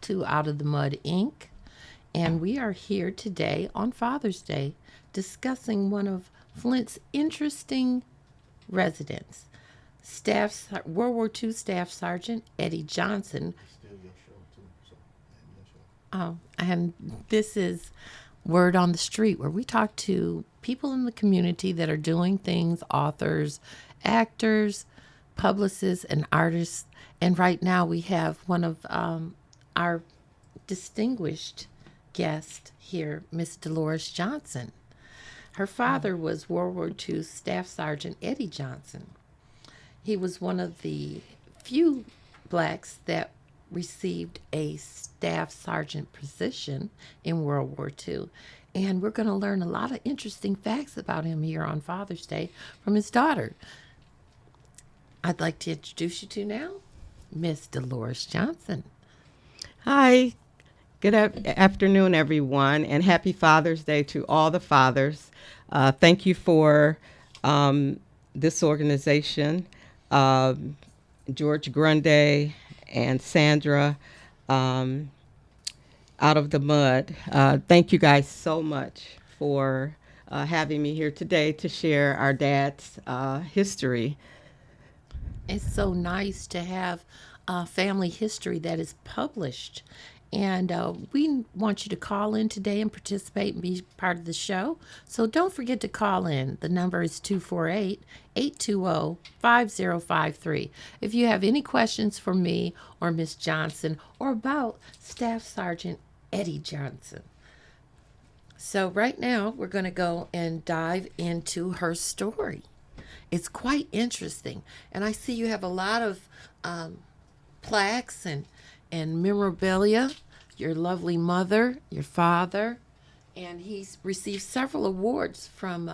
to Out of the Mud, Inc., and we are here today on Father's Day discussing one of Flint's interesting residents, World War II Staff Sergeant Eddie Johnson. Oh, and this is Word on the Street, where we talk to people in the community that are doing things, authors, actors, publicists, and artists. And right now we have one of our distinguished guests here, Miss Dolores Johnson. Her father was World War II Staff Sergeant Eddie Johnson. He was one of the few blacks that received a staff sergeant position in World War II. And we're going to learn a lot of interesting facts about him here on Father's Day from his daughter. I'd like to introduce you to now Miss Dolores Johnson. Hi, good afternoon, everyone, and happy Father's Day to all the fathers. Thank you for this organization, George Grundy and Sandra, Out of the Mud. Thank you guys so much for having me here today to share our dad's history. It's so nice to have family history that is published. And we want you to call in today and participate and be part of the show. So don't forget to call in. The number is 248-820-5053. If you have any questions for me or Miss Johnson or about Staff Sergeant Eddie Johnson. So right now we're going to go and dive into her story. It's quite interesting. And I see you have a lot of plaques and memorabilia, your lovely mother, your father, and he's received several awards from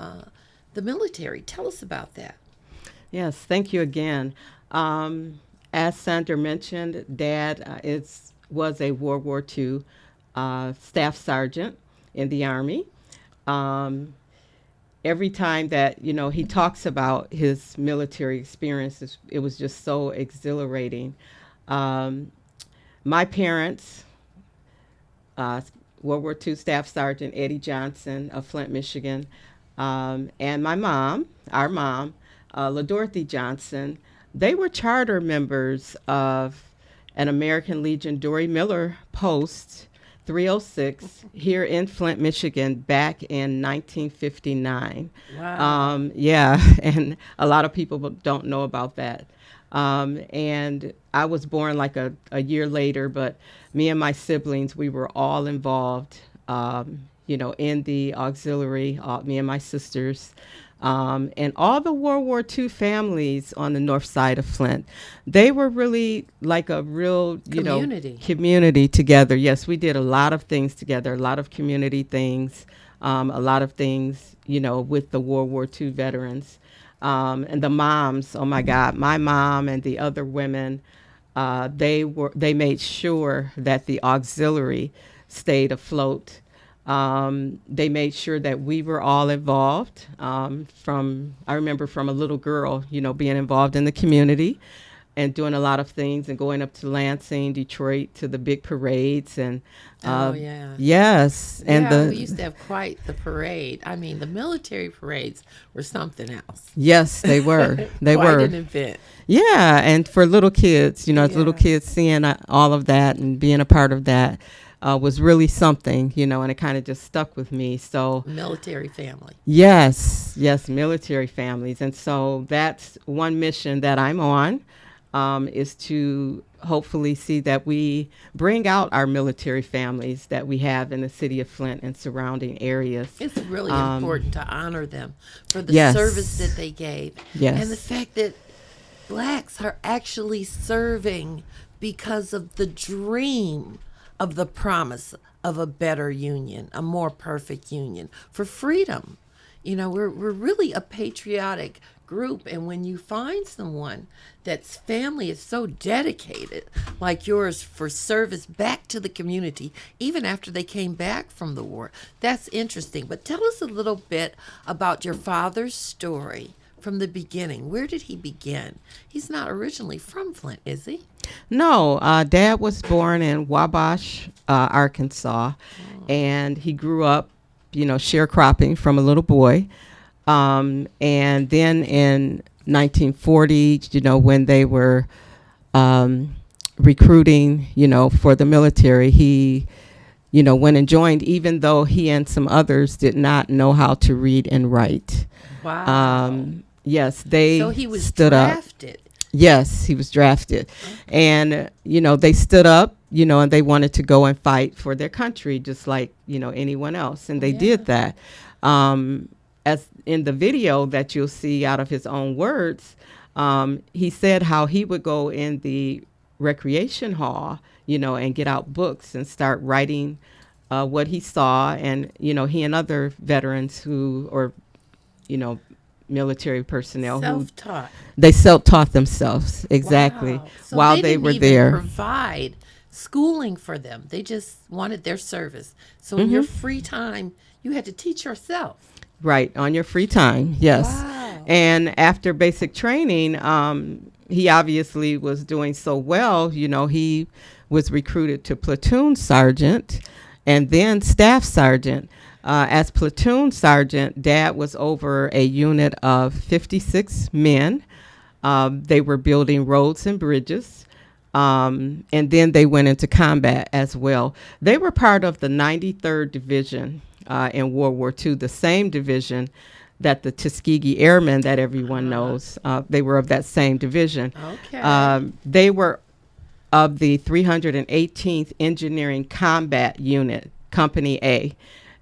the military. Tell us about that. Yes, thank you again. As Sandra mentioned, Dad was a World War II staff sergeant in the Army. Every time that, he talks about his military experiences, it was just so exhilarating. My parents, World War II Staff Sergeant Eddie Johnson of Flint, Michigan, and my mom, our mom, LaDorothy Johnson, they were charter members of an American Legion Dory Miller Post 306 here in Flint, Michigan, back in 1959. Wow. Yeah, and a lot of people don't know about that. And I was born like a year later, but me and my siblings, we were all involved, in the auxiliary, me and my sisters, and all the World War II families on the north side of Flint. They were really like a real, community together. Yes, we did a lot of things together, a lot of community things, a lot of things, with the World War II veterans. And the moms, oh my God, my mom and the other women, they made sure that the auxiliary stayed afloat. They made sure that we were all involved. I remember from a little girl, being involved in the community and doing a lot of things and going up to Lansing, Detroit, to the big parades. And yes. And we used to have quite the parade. I mean, the military parades were something else. Yes, they were. They quite were an event. Yeah, and for little kids, as little kids seeing all of that and being a part of that was really something, and it kind of just stuck with me. So military family. Yes, military families. And so that's one mission that I'm on, is to hopefully see that we bring out our military families that we have in the city of Flint and surrounding areas. It's really important to honor them for the service that they gave. Yes. And the fact that blacks are actually serving because of the dream of the promise of a better union, a more perfect union for freedom. We're really a patriotic group, and when you find someone that's family is so dedicated like yours for service back to the community, even after they came back from the war, that's interesting. But tell us a little bit about your father's story from the beginning. Where did he begin? He's not originally from Flint, is he? No, Dad was born in Wabash, Arkansas, and he grew up, sharecropping from a little boy. And then in 1940, when they were recruiting, for the military, he, went and joined, even though he and some others did not know how to read and write. Wow. Yes, they So he was stood drafted. up. Yes, he was drafted. And, they stood up, and they wanted to go and fight for their country just like, anyone else. And they did that. As in the video that you'll see out of his own words, he said how he would go in the recreation hall, and get out books and start writing what he saw. And, he and other veterans military personnel Self-taught. they self-taught themselves. Exactly. Wow. So while they were didn't even there. provide schooling for them. They just wanted their service. So in your free time, you had to teach yourself. Right, on your free time, yes. Wow. And after basic training, he obviously was doing so well. He was recruited to platoon sergeant and then staff sergeant. As platoon sergeant, Dad was over a unit of 56 men. They were building roads and bridges. And then they went into combat as well. They were part of the 93rd Division in World War II, the same division that the Tuskegee Airmen that everyone knows. They were of that same division. Okay. They were of the 318th Engineering Combat Unit, Company A.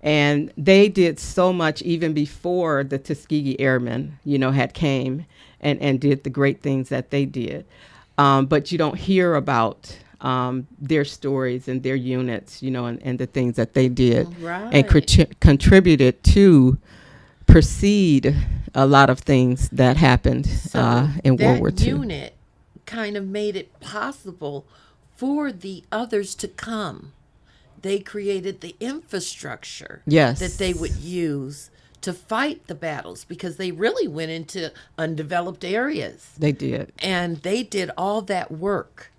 And they did so much even before the Tuskegee Airmen, had came and did the great things that they did. But you don't hear about their stories and their units, and the things that they did and contributed to precede a lot of things that happened in World War II. That unit kind of made it possible for the others to come. They created the infrastructure that they would use to fight the battles, because they really went into undeveloped areas. They did. And they did all that work.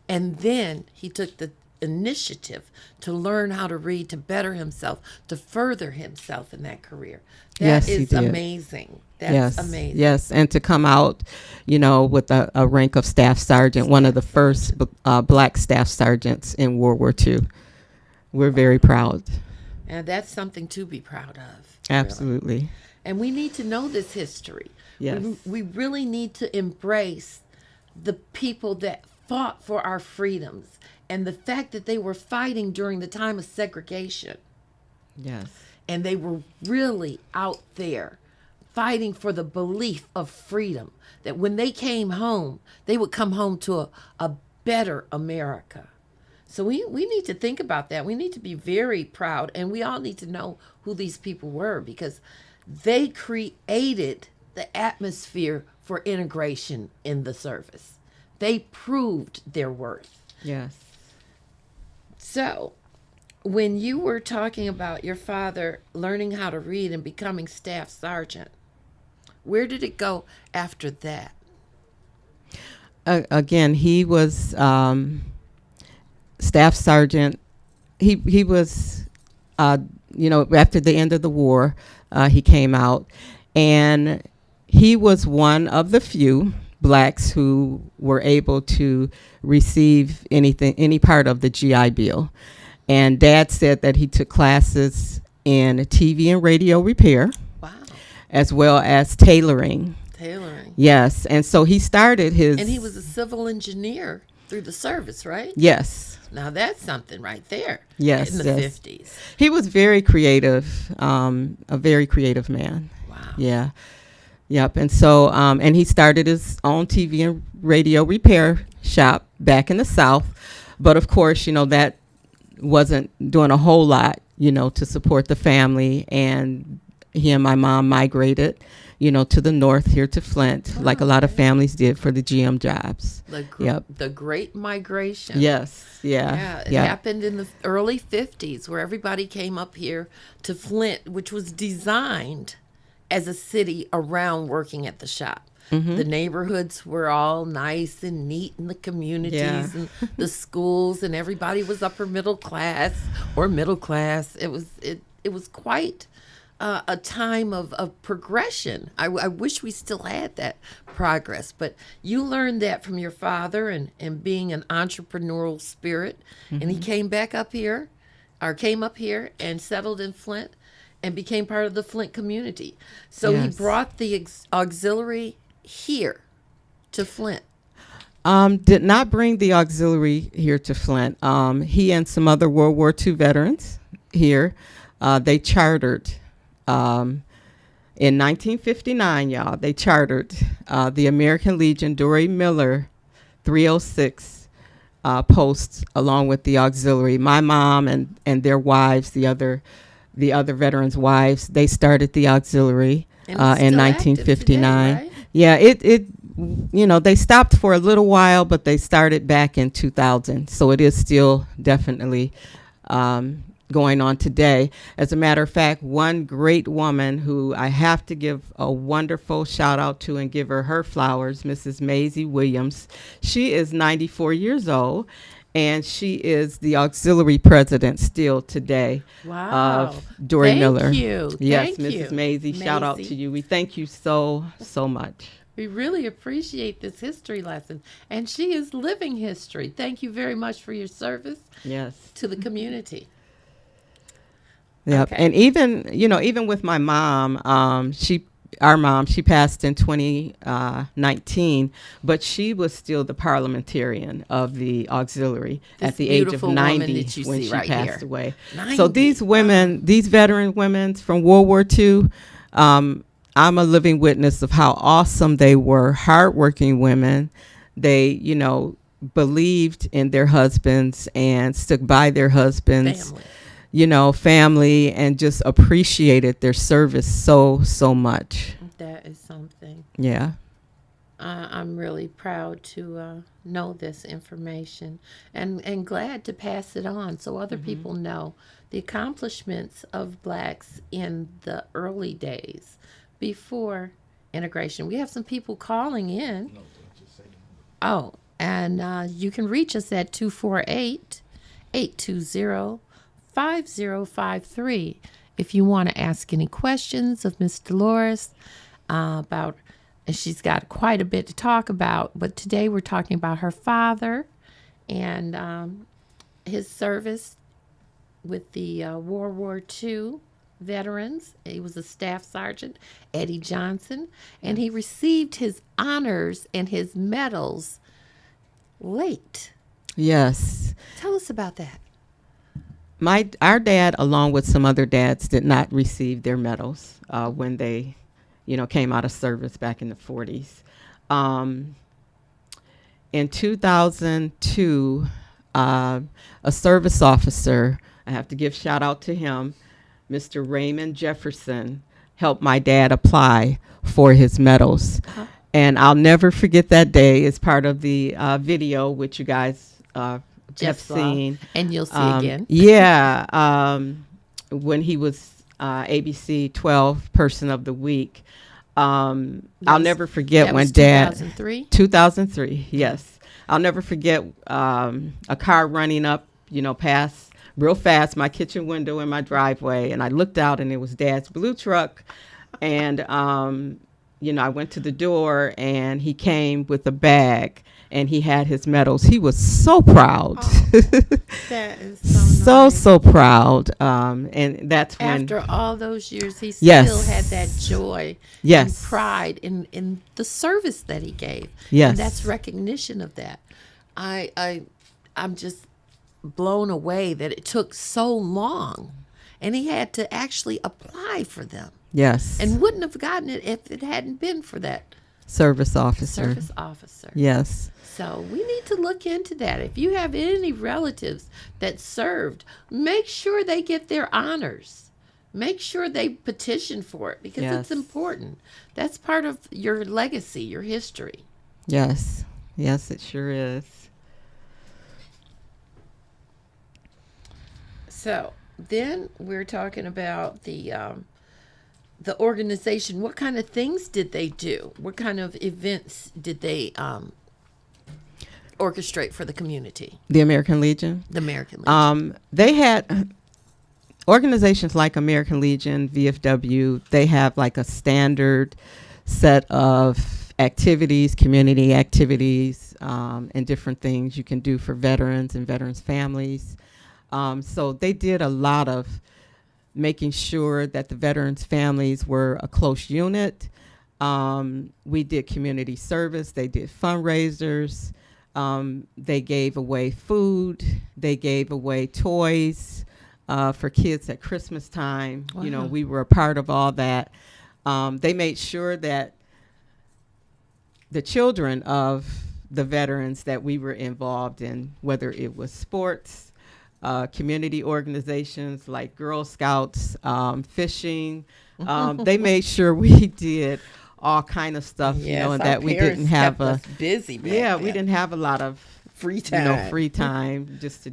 And then he took the initiative to learn how to read, to better himself, to further himself in that career. That is amazing. That's amazing. Yes, and to come out, with a rank of staff sergeant, one of the first black staff sergeants in World War II. We're very proud. And that's something to be proud of. Absolutely. Really. And we need to know this history. Yes. We really need to embrace the people that fought for our freedoms and the fact that they were fighting during the time of segregation. Yes. And they were really out there fighting for the belief of freedom, that when they came home, they would come home to a better America. So we need to think about that. We need to be very proud, and we all need to know who these people were, because they created the atmosphere for integration in the service. They proved their worth. Yes. So when you were talking about your father learning how to read and becoming staff sergeant, where did it go after that? Again, he was staff sergeant. He was, after the end of the war, he came out, and he was one of the few blacks who were able to receive any part of the GI Bill. And Dad said that he took classes in TV and radio repair. Wow. As well as tailoring. Tailoring. Yes. And so he started his... And he was a civil engineer through the service, right? Yes. Now that's something right there. Yes. In the 50s. He was very creative, a very creative man. Wow. Yeah. Yep. And so, and he started his own TV and radio repair shop back in the South. But of course, that wasn't doing a whole lot, to support the family. And he and my mom migrated, to the north here to Flint, like a lot of families did for the GM jobs. The Great Migration. Yes. Yeah. It happened in the early 50s, where everybody came up here to Flint, which was designed as a city around working at the shop. Mm-hmm. The neighborhoods were all nice and neat, and the communities and the schools, and everybody was upper middle class or middle class. It was quite a time of progression. I wish we still had that progress, but you learned that from your father and being an entrepreneurial spirit. And he came up here and settled in Flint and became part of the Flint community. So he brought the auxiliary here to Flint. Did not bring the auxiliary here to Flint. He and some other World War II veterans here, they chartered in 1959, y'all. They chartered the American Legion Dory Miller 306 posts along with the auxiliary. My mom and their wives, the other veterans' wives, they started the auxiliary in 1959. Today, right? Yeah, it they stopped for a little while, but they started back in 2000. So it is still definitely going on today. As a matter of fact, one great woman who I have to give a wonderful shout out to and give her flowers, Mrs. Maisie Williams. She is 94 years old, and she is the auxiliary president still today. Wow. Of Dory Miller. Thank you. Yes, Thank you, Mrs. Maisie, shout out to you. We thank you so much. We really appreciate this history lesson, and she is living history. Thank you very much for your service to the community. Yep. Okay. And even with my mom, our mom, she passed in 2019, but she was still the parliamentarian of the auxiliary at the age of 90 when she passed away. 90. So these women, these veteran women from World War II, I'm a living witness of how awesome they were, hardworking women. They, believed in their husbands and stuck by their husbands. Family, and just appreciated their service so much. That is something. Yeah. I'm really proud to know this information and glad to pass it on so other people know the accomplishments of blacks in the early days before integration. We have some people calling in. Oh, and you can reach us at 248-820-5053 if you want to ask any questions of Miss Dolores about, and she's got quite a bit to talk about, but today we're talking about her father and his service with the World War II veterans. He was a staff sergeant, Eddie Johnson, and he received his honors and his medals late. Yes. Tell us about that. Our dad, along with some other dads, did not receive their medals when they, came out of service back in the 40s. In 2002, a service officer, I have to give shout out to him, Mr. Raymond Jefferson, helped my dad apply for his medals. And I'll never forget that day. It's part of the video, which you guys have seen. And you'll see again. Yeah. When he was ABC 12 Person of the Week. I'll never forget when Dad... 2003? 2003, yes. I'll never forget a car running up, past real fast my kitchen window in my driveway. And I looked out and it was Dad's blue truck. And, I went to the door and he came with a bag and he had his medals. He was so proud. Oh, that is so nice. So proud. And that's when... After all those years, he still had that joy and pride in the service that he gave. Yes. And that's recognition of that. I'm just blown away that it took so long. And he had to actually apply for them. Yes. And wouldn't have gotten it if it hadn't been for that service officer. Yes. So we need to look into that. If you have any relatives that served, make sure they get their honors. Make sure they petition for it because it's important. That's part of your legacy, your history. Yes. Yes, it sure is. So then we're talking about the the organization, what kind of things did they do? What kind of events did they orchestrate for the community? The American Legion. The American Legion. They had organizations like American Legion, VFW. They have like a standard set of activities, community activities, and different things you can do for veterans and veterans' families. So they did a lot of making sure that the veterans' families were a close unit. We did community service. They did fundraisers. They gave away food. They gave away toys for kids at Christmas time. Wow. You know, we were a part of all that. They made sure that the children of the veterans that we were involved in, whether it was sports, community organizations like Girl Scouts, fishing, they made sure we did all kind of stuff, Yes, you know, and our that we parents didn't have kept us busy back we then. didn't have a lot of Free time. you know, free time just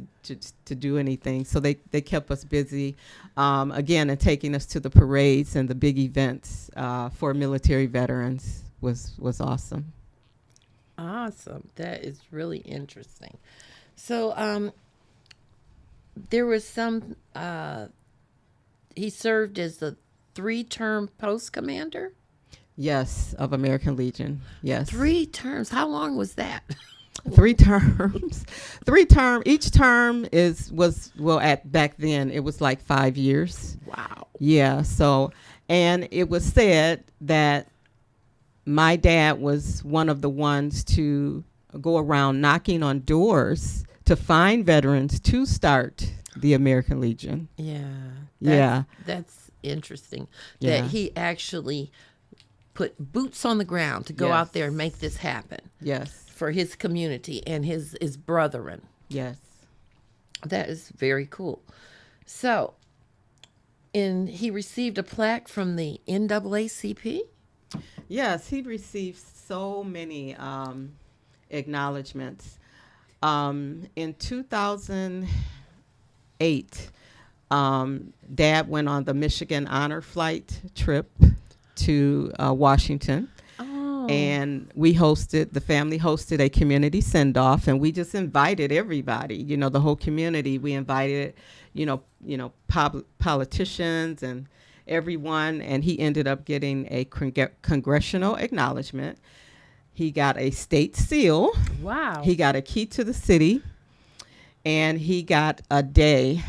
to do anything. So they kept us busy, again, and taking us to the parades and the big events for military veterans was awesome. Awesome. That is really interesting. So there was some, he served as the 3-term post commander? Yes, of American Legion. Yes. 3 terms. How long was that? 3 terms. Each term back then it was like 5 years. Wow. Yeah. So, and it was said that my dad was one of the ones to go around knocking on doors to find veterans to start the American Legion. Yeah. That's interesting. Yeah. That he actually put boots on the ground to go Yes. out there and make this happen Yes. for his community and his brethren. Yes. That is very cool. So, he received a plaque from the NAACP? Yes, he received so many acknowledgments. In 2008, Dad went on the Michigan Honor Flight trip to Washington. Oh. And the family hosted a community send-off, and we just invited everybody, you know, the whole community. We invited, politicians and everyone, and he ended up getting a congressional acknowledgement. He got a state seal. Wow. He got a key to the city, and he got a day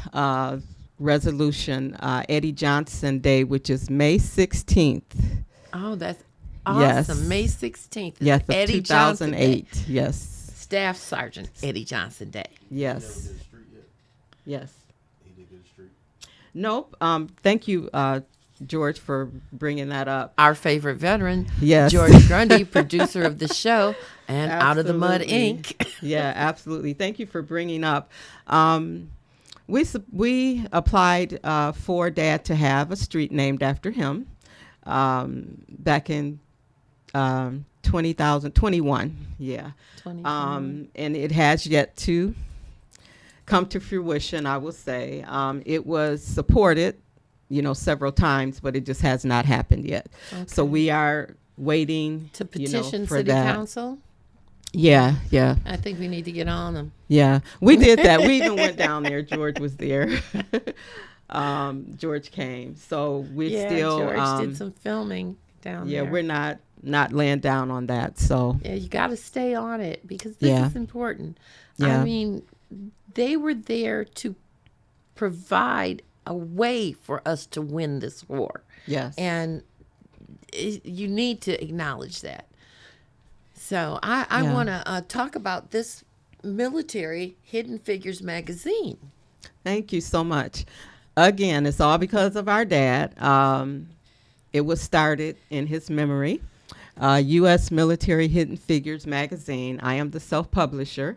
resolution, Eddie Johnson Day, which is May 16th. Oh, that's awesome. Yes. May 16th. Is Yes, of Eddie Johnson 2008. Day. Yes. Staff Sergeant Eddie Johnson Day. Yes. He never did a street yet. Yes. He did get a street. Nope. Thank you, George, for bringing that up. Our favorite veteran, Yes. George Grundy, producer of the show, and Out of the Mud Absolutely. Inc. Yeah, absolutely. Thank you for bringing up. We applied for Dad to have a street named after him back in 2021. Yeah. 2021. And it has yet to come to fruition, I will say. It was supported, several times, but it just has not happened yet. So Okay. we are waiting To petition for City that. Council? Yeah. I think we need to get on them. Yeah, we did that. We even went down there. George was there. George came. So we're still. George did some filming down there. Yeah, we're not laying down on that. So. Yeah, you got to stay on it because this Yeah. is important. Yeah. I mean, they were there to provide a way for us to win this war. Yes. And you need to acknowledge that. So I Yeah. want to talk about this military Hidden Figures magazine. Thank you so much. Again, it's all because of our dad. It was started in his memory. U.S. Military Hidden Figures magazine. I am the self-publisher.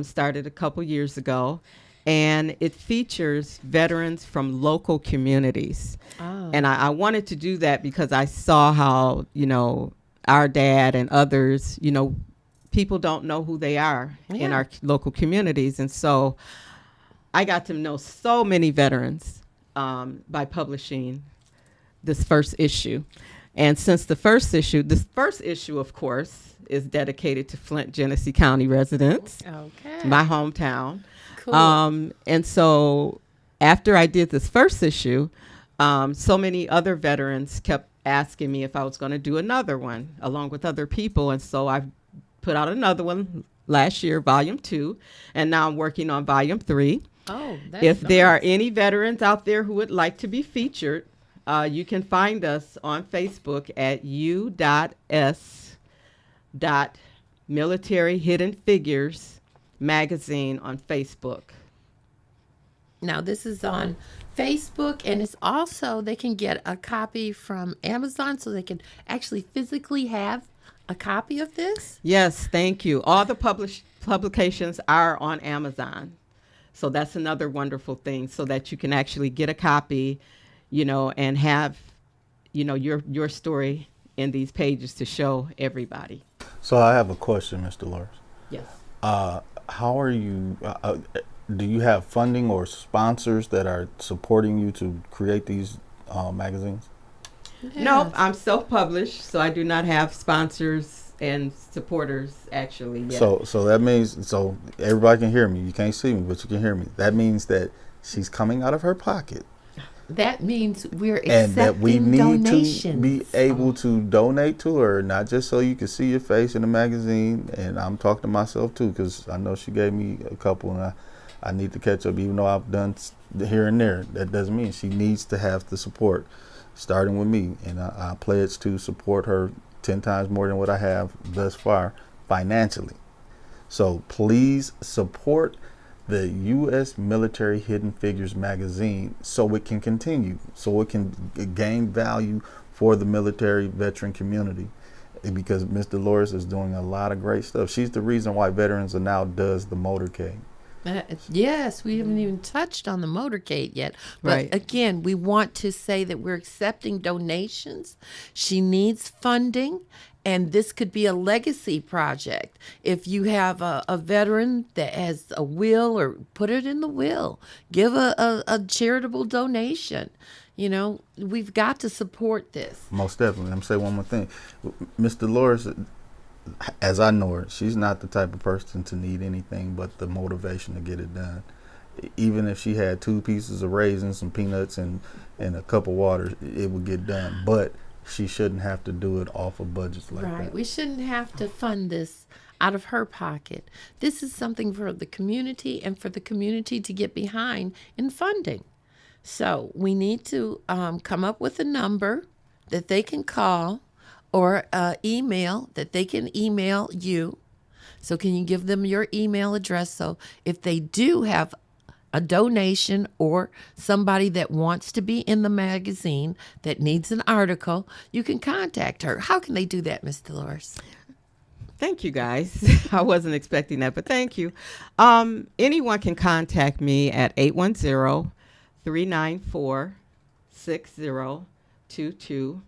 Started a couple years ago. And it features veterans from local communities. Oh. And I wanted to do that because I saw how, our dad and others, people don't know who they are in Yeah. our local communities. And so I got to know so many veterans by publishing this first issue. And since this first issue, of course, is dedicated to Flint, Genesee County residents, Okay. my hometown. Cool. And so after I did this first issue, so many other veterans kept asking me if I was going to do another one along with other people. And so I put out another one last year, volume 2, and now I'm working on volume 3. Oh, that's If there are nice. any veterans out there who would like to be featured, you can find us on Facebook at u.s.military hidden figures magazine on Facebook. Now, this is on Facebook, and it's also, they can get a copy from Amazon, so they can actually physically have a copy of this. Yes, thank you. All the publications are on Amazon. So that's another wonderful thing, so that you can actually get a copy, and have, your story in these pages to show everybody. So I have a question, Mr. Lawrence. Yes. How are you? Do you have funding or sponsors that are supporting you to create these magazines? Nope, I'm self-published, so I do not have sponsors and supporters actually yet. So that means, so everybody can hear me. You can't see me, but you can hear me. That means that she's coming out of her pocket. That means we're accepting And that we need donations. to be able to donate to her, not just so you can see your face in the magazine. And I'm talking to myself too, because I know she gave me a couple, and I need to catch up, even though I've done here and there. That doesn't mean she needs to have the support, starting with me. And I pledge to support her 10 times more than what I have thus far financially. So please support the U.S. Military Hidden Figures magazine so it can continue, so it can gain value for the military veteran community, because Ms. Dolores is doing a lot of great stuff. She's the reason why Veterans Are Now does the motorcade. Yes, we haven't even touched on the motorcade yet. But Right. again, we want to say that we're accepting donations. She needs funding, and this could be a legacy project. If you have a veteran that has a will, or put it in the will, give a charitable donation. We've got to support this. Most definitely. I'm say one more thing. Ms. Dolores, as I know her, she's not the type of person to need anything but the motivation to get it done. Even if she had 2 pieces of raisins, some peanuts, and a cup of water, it would get done. But she shouldn't have to do it off of budgets like Right. that. We shouldn't have to fund this out of her pocket. This is something for the community, and for the community to get behind in funding. So we need to come up with a number that they can call, or email that they can email you. So can you give them your email address? So if they do have a donation, or somebody that wants to be in the magazine that needs an article, you can contact her. How can they do that, Ms. Dolores? Thank you, guys. I wasn't expecting that, but thank you. Anyone can contact me at 810-394-6022.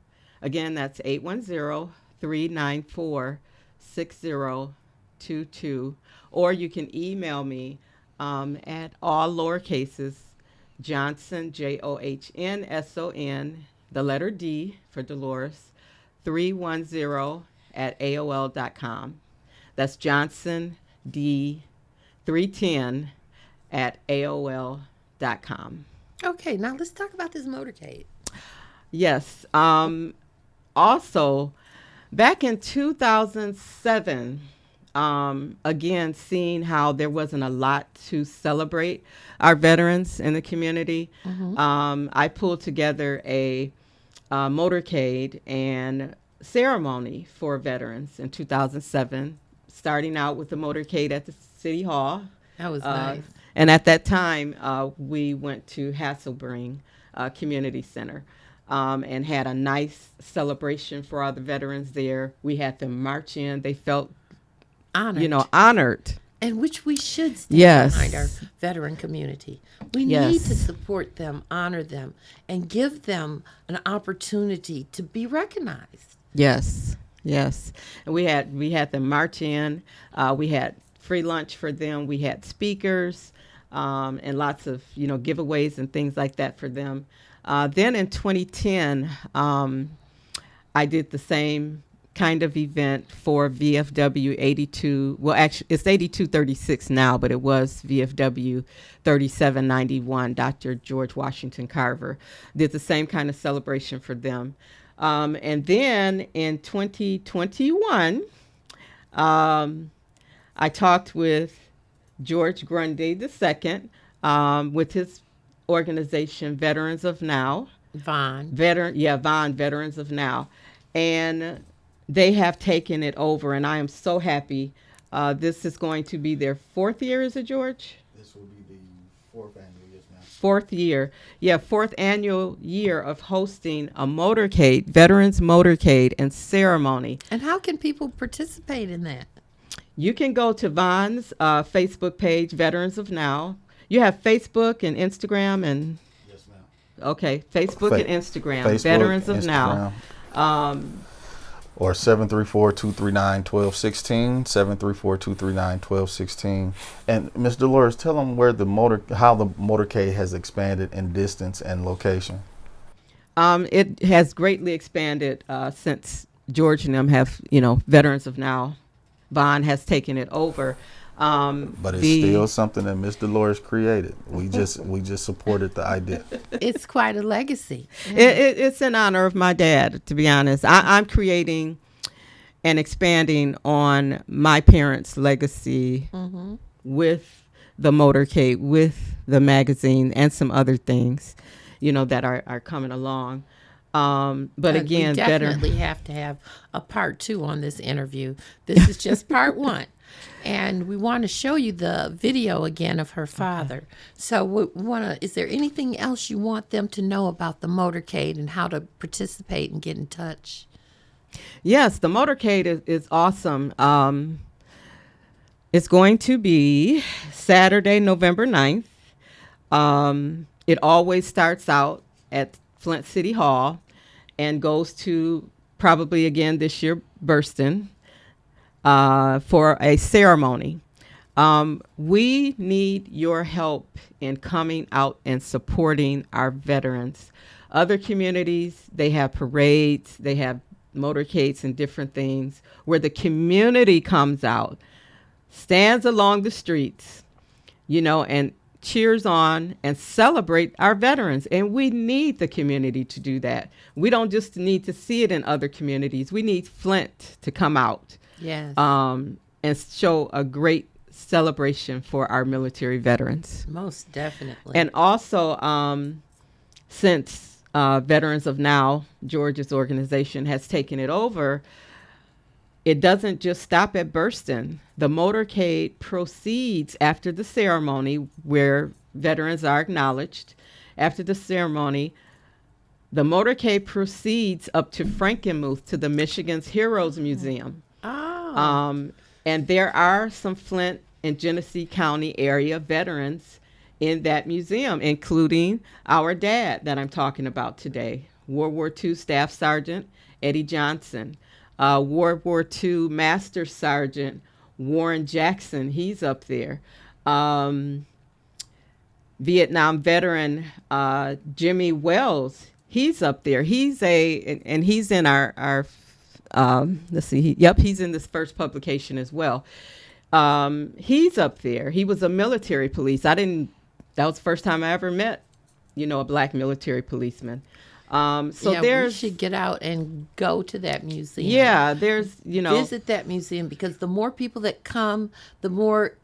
Again, that's 810-394-6022. Or you can email me at all lowercases, Johnson, JOHNSON, the letter D for Dolores, 310 at AOL.com. That's Johnson D 310 at AOL.com. Okay, now let's talk about this motorcade. Yes. Also, back in 2007, again, seeing how there wasn't a lot to celebrate our veterans in the community, I pulled together a motorcade and ceremony for veterans in 2007, starting out with the motorcade at the City Hall. That was nice. And at that time, we went to Hasselbring Community Center and had a nice celebration for all the veterans there. We had them march in. They felt, Honored. Honored. And which we should stand Yes. behind our veteran community. We Yes. need to support them, honor them, and give them an opportunity to be recognized. Yes, yes. And we had them march in. We had free lunch for them. We had speakers. and lots of, giveaways and things like that for them. Then in 2010, I did the same kind of event for VFW 82. Well, actually, it's 8236 now, but it was VFW 3791. Dr. George Washington Carver did the same kind of celebration for them. And then in 2021, I talked with George Grundy II with his organization, Veterans of Now. Vaughn, Veterans of Now. And they have taken it over, and I am so happy. This is going to be their 4th year, is it, George? This will be the 4th annual, yes, ma'am. 4th year. Yeah, 4th annual year of hosting a motorcade, Veterans Motorcade and Ceremony. and how can people participate in that? You can go to Vaughn's Facebook page, Veterans of Now. You have Facebook and Instagram and... Yes, ma'am. Okay, Facebook and Instagram, Facebook, Veterans of Instagram. Now. Or 734-239-1216, 734-239-1216. And Ms. Dolores, tell them how the motorcade has expanded in distance and location. It has greatly expanded since George and them have, Veterans of Now. Vaughn has taken it over. But it's still something that Ms. Dolores created. We just supported the idea. It's quite a legacy. It's in honor of my dad, to be honest. I'm creating and expanding on my parents' legacy with the motorcade, with the magazine, and some other things, that are coming along. But again, we definitely have to have a part 2 on this interview. This is just part 1. And we want to show you the video again of her father. So is there anything else you want them to know about the motorcade and how to participate and get in touch? Yes, the motorcade is awesome. It's going to be Saturday, November 9th. It always starts out at Flint City Hall and goes to probably again this year, Burston. For a ceremony. We need your help in coming out and supporting our veterans. Other communities, they have parades, they have motorcades and different things where the community comes out, stands along the streets, and cheers on and celebrate our veterans. And we need the community to do that. We don't just need to see it in other communities. We need Flint to come out. Yes. And show a great celebration for our military veterans. Most definitely. And also, since Veterans of Now, George's organization, has taken it over, it doesn't just stop at Burston. The motorcade proceeds after the ceremony where veterans are acknowledged. After the ceremony, the motorcade proceeds up to Frankenmuth to the Michigan's Heroes Museum. And there are some Flint and Genesee County area veterans in that museum, including our dad that I'm talking about today, World War II Staff Sergeant Eddie Johnson, World War II Master Sergeant Warren Jackson, he's up there. Vietnam veteran Jimmy Wells, he's up there. He's in our let's see. He's in this first publication as well. He's up there. He was a military police. That was the first time I ever met, a black military policeman. We should get out and go to that museum. Yeah, visit that museum, because the more people that come, the more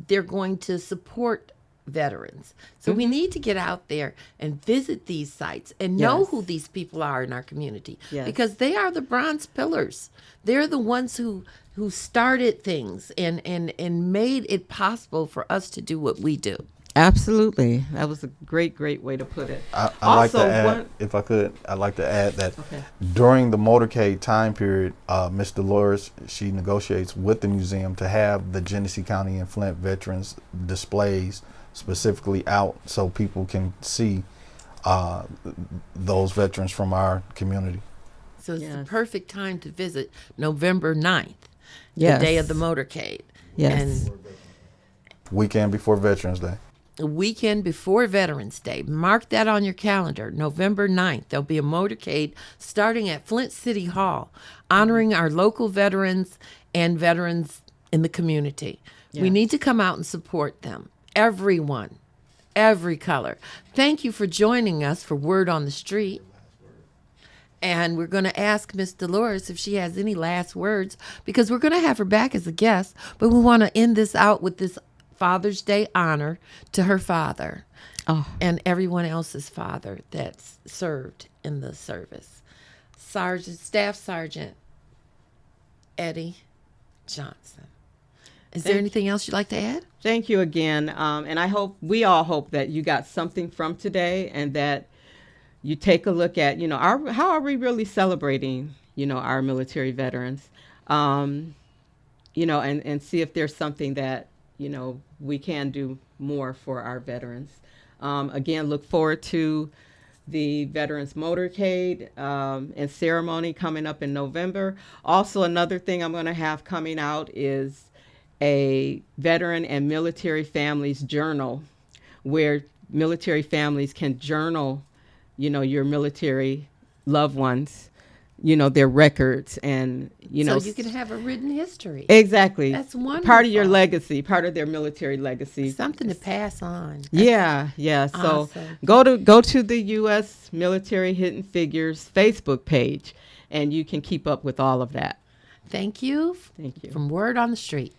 they're going to support veterans. So we need to get out there and visit these sites and know who these people are in our community, because they are the bronze pillars. They're the ones who started things and made it possible for us to do what we do. Absolutely. That was a great way to put it. I'd like to add that during the motorcade time period, Ms. Dolores, she negotiates with the museum to have the Genesee County and Flint veterans displays specifically out so people can see those veterans from our community. So it's the perfect time to visit November 9th, the day of the motorcade. Yes. Weekend before Veterans Day. a weekend before Veterans Day. Mark that on your calendar, November 9th. There'll be a motorcade starting at Flint City Hall, honoring our local veterans and veterans in the community. Yes. We need to come out and support them. Everyone, every color. Thank you for joining us for Word on the Street. And we're going to ask Miss Dolores if she has any last words, because we're going to have her back as a guest, but we want to end this out with this Father's Day honor to her father and everyone else's father that's served in the service. Staff Sergeant Eddie Johnson. Is there anything else you'd like to add? Thank you again. And we all hope that you got something from today, and that you take a look at, how are we really celebrating, our military veterans, and see if there's something that, we can do more for our veterans. Again, look forward to the Veterans Motorcade and ceremony coming up in November. Also, another thing I'm going to have coming out is a veteran and military families journal, where military families can journal, your military loved ones, their records, and, so you can have a written history. Exactly. That's wonderful. Part of your legacy, part of their military legacy. Something to pass on. Yeah. Awesome. So go to the U.S. Military Hidden Figures Facebook page, and you can keep up with all of that. Thank you. Thank you. From Word on the Street.